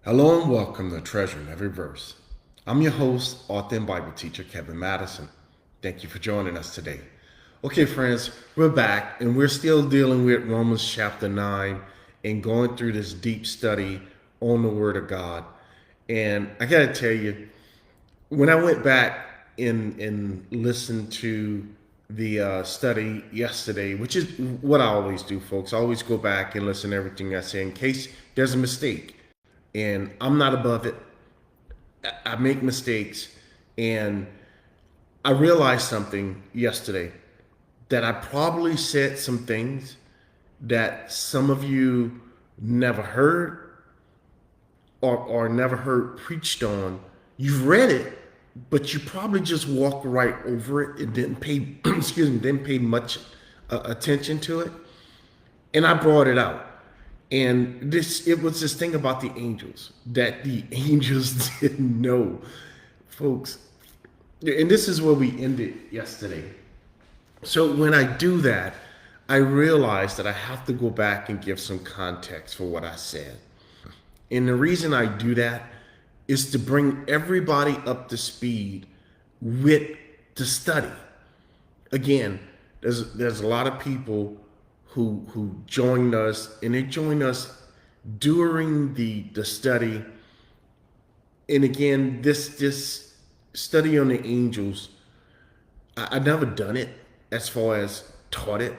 Hello and welcome to Treasure in Every Verse. I'm your host, author and Bible teacher, Kevin Madison. Thank you for joining us today. Okay, friends, we're back and we're still dealing with Romans chapter 9 and going through this deep study on the Word of God. And I got to tell you, when I went back and listened to the study yesterday, which is what I always do, folks, I always go back and listen to everything I say in case there's a mistake. And I'm not above it. I make mistakes. And I realized something yesterday that I probably said some things that some of you never heard or never heard preached on. You've read it, but you probably just walked right over it and didn't pay didn't pay much attention to it. And I brought it out. And it was this thing about the angels that the angels didn't know, folks. And this is where we ended yesterday. So when I do that, I realize that I have to go back and give some context for what I said. And the reason I do that is to bring everybody up to speed with the study. Again, there's a lot of people who joined us, and they joined us during the study. And again, this study on the angels, I never done it as far as taught it,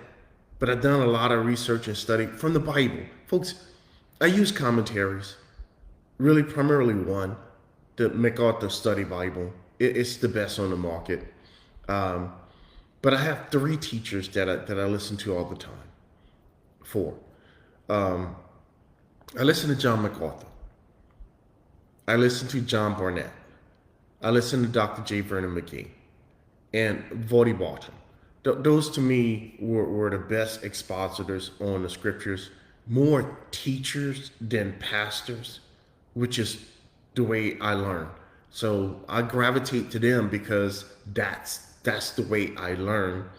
but I've done a lot of research and study from the Bible. Folks, I use commentaries, really primarily one, the MacArthur Study Bible. It's the best on the market. But I have three teachers that I listen to all the time. Four. I listen to John MacArthur. I listen to John Barnett. I listen to Dr. J. Vernon McGee and Vody Barton. Those to me were the best expositors on the scriptures, more teachers than pastors, which is the way I learn. So I gravitate to them because that's the way I learn.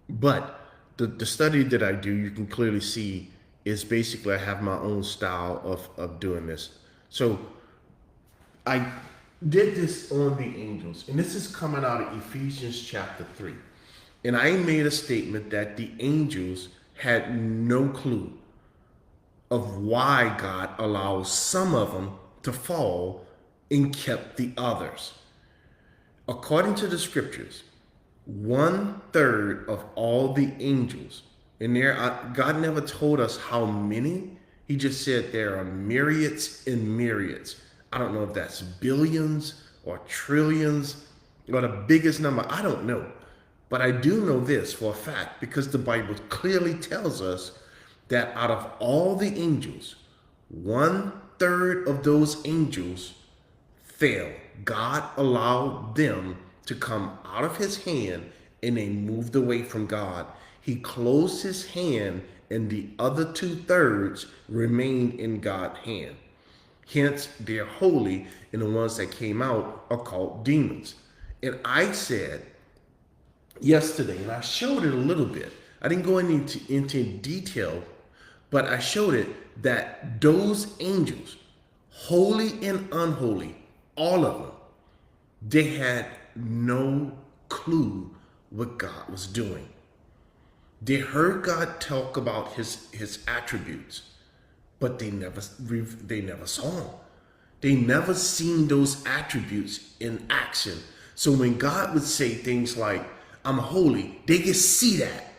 But the study that I do, you can clearly see, is basically I have my own style of doing this. So I did this on the angels, and this is coming out of Ephesians chapter 3. And I made a statement that the angels had no clue of why God allows some of them to fall and kept the others. According to the scriptures, 1/3 of all the angels, and God never told us how many. He just said there are myriads and myriads. I don't know if that's billions or trillions or the biggest number. I don't know. But I do know this for a fact because the Bible clearly tells us that out of all the angels, 1/3 of those angels failed. God allowed them to come out of his hand and they moved away from God. He closed his hand and the other 2/3 remained in God's hand. Hence, they're holy, and the ones that came out are called demons. And I said yesterday, and I showed it a little bit. I didn't go into detail, but I showed it that those angels, holy and unholy, all of them, they had no clue what God was doing. They heard God talk about his attributes, but they never saw him. They never seen those attributes in action. So when God would say things like, I'm holy, they could see that.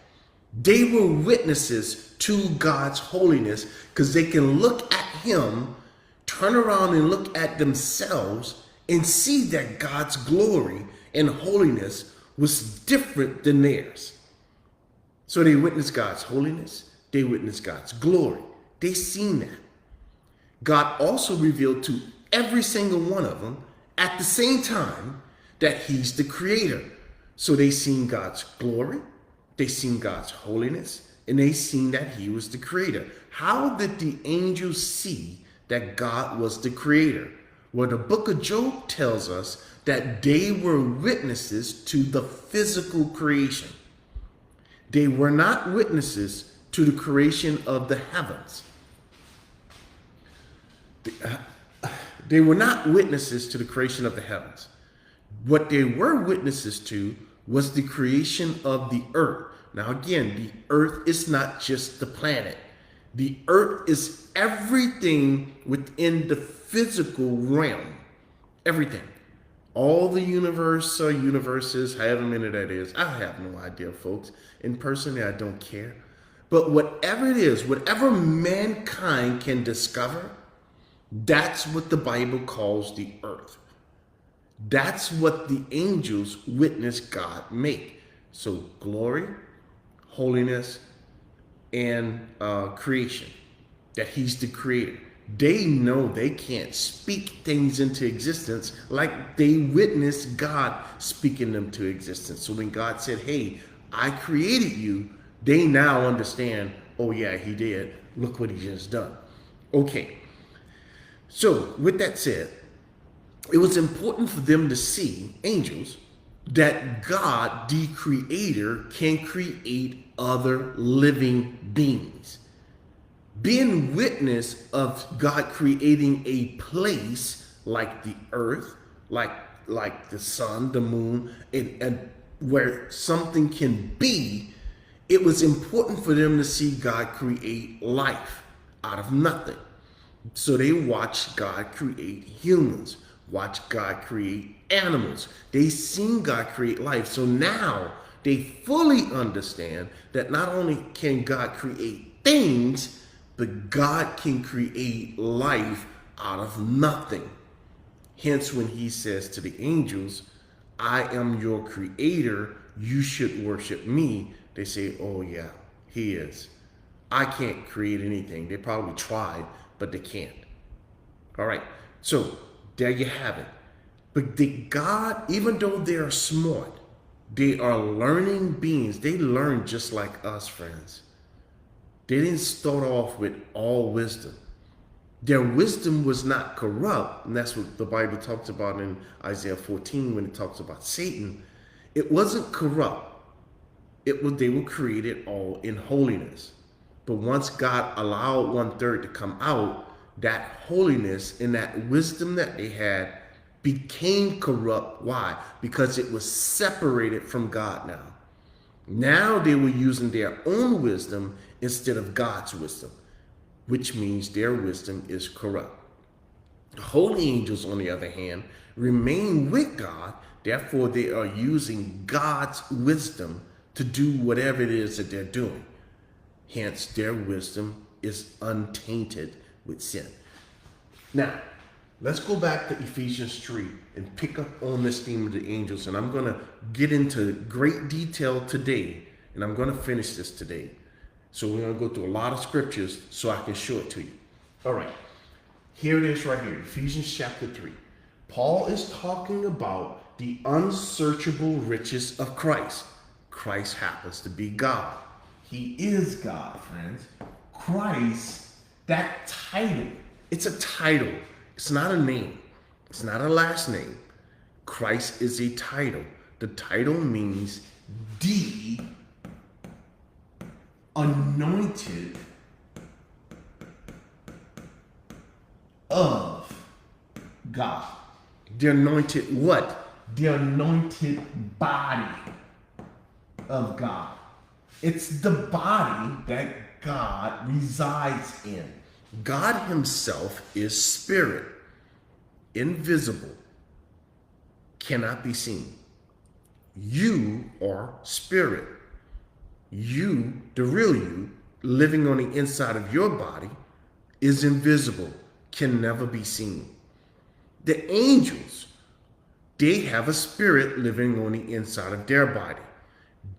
They were witnesses to God's holiness because they can look at him, turn around and look at themselves and see that God's glory and holiness was different than theirs. So they witnessed God's holiness. They witnessed God's glory. They seen that. God also revealed to every single one of them at the same time that he's the creator. So they seen God's glory, they seen God's holiness, and they seen that he was the creator. How did the angels see that God was the creator? Well, the book of Job tells us that they were witnesses to the physical creation. They were not witnesses to the creation of the heavens. They were not witnesses to the creation of the heavens. What they were witnesses to was the creation of the earth. Now, again, the earth is not just the planet. The earth is everything within the physical realm. Everything. All the universe or universes, however many that is, I have no idea, folks. And personally, I don't care. But whatever it is, whatever mankind can discover, that's what the Bible calls the earth. That's what the angels witness God make. So glory, holiness, and creation, that he's the creator. They know they can't speak things into existence like they witnessed God speaking them to existence. So when God said, hey, I created you, they now understand, oh yeah, he did. Look what he just done. Okay. So with that said, it was important for them to see, angels, that God, the creator, can create other living beings. Being witness of God creating a place like the earth, like the sun, the moon, and where something can be, it was important for them to see God create life out of nothing. So they watched God create humans, watch God create animals. They seen God create life. So now they fully understand that not only can God create things, but God can create life out of nothing. Hence, when he says to the angels, I am your creator, you should worship me, they say, oh yeah, he is. I can't create anything. They probably tried, but they can't. All right, so there you have it. But God, even though they are smart, they are learning beings. They learn just like us, friends. They didn't start off with all wisdom. Their wisdom was not corrupt, and that's what the Bible talks about in Isaiah 14 when it talks about Satan. It wasn't corrupt. They were created all in holiness. But once God allowed 1/3 to come out, that holiness and that wisdom that they had became corrupt. Why? Because it was separated from God now. Now they were using their own wisdom instead of God's wisdom, which means their wisdom is corrupt. The holy angels, on the other hand, remain with God. Therefore, they are using God's wisdom to do whatever it is that they're doing. Hence, their wisdom is untainted with sin. Now, let's go back to Ephesians 3 and pick up on this theme of the angels. And I'm going to get into great detail today. And I'm going to finish this today. So we're going to go through a lot of scriptures so I can show it to you. All right. Here it is right here. Ephesians chapter 3. Paul is talking about the unsearchable riches of Christ. Christ happens to be God. He is God, friends. Christ, that title, it's a title. It's not a name. It's not a last name. Christ is a title. The title means the anointed of God. The anointed what? The anointed body of God. It's the body that God resides in. God himself is spirit, invisible, cannot be seen. You are spirit. You, the real you, living on the inside of your body, is invisible, can never be seen. The angels, they have a spirit living on the inside of their body.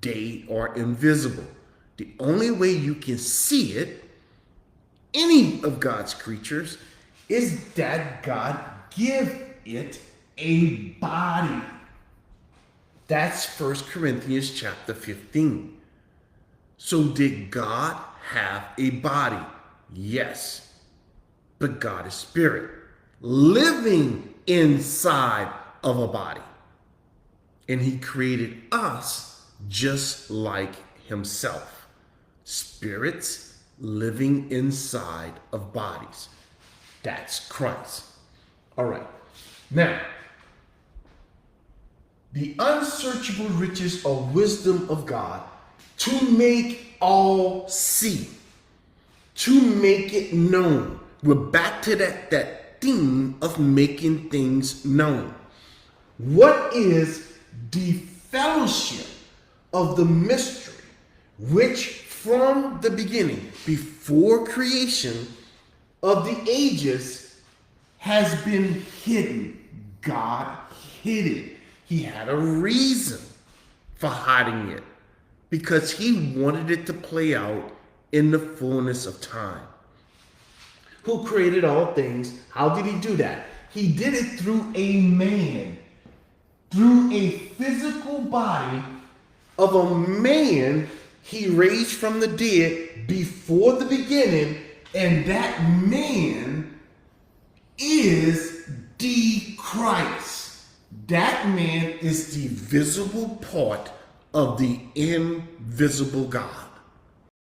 They are invisible. The only way you can see it, any of God's creatures, is that God give it a body. That's 1 Corinthians chapter 15. So did God have a body? Yes. But God is spirit, living inside of a body. And he created us just like himself. Spirits living inside of bodies. That's Christ. All right. Now, the unsearchable riches of wisdom of God to make all see, to make it known. We're back to that theme of making things known. What is the fellowship of the mystery, which from the beginning, before creation of the ages, has been hidden? God hid it. He had a reason for hiding it, because he wanted it to play out in the fullness of time. Who created all things? How did he do that? He did it through a man, through a physical body of a man he raised from the dead before the beginning, and that man is the Christ. That man is the visible part of the invisible God.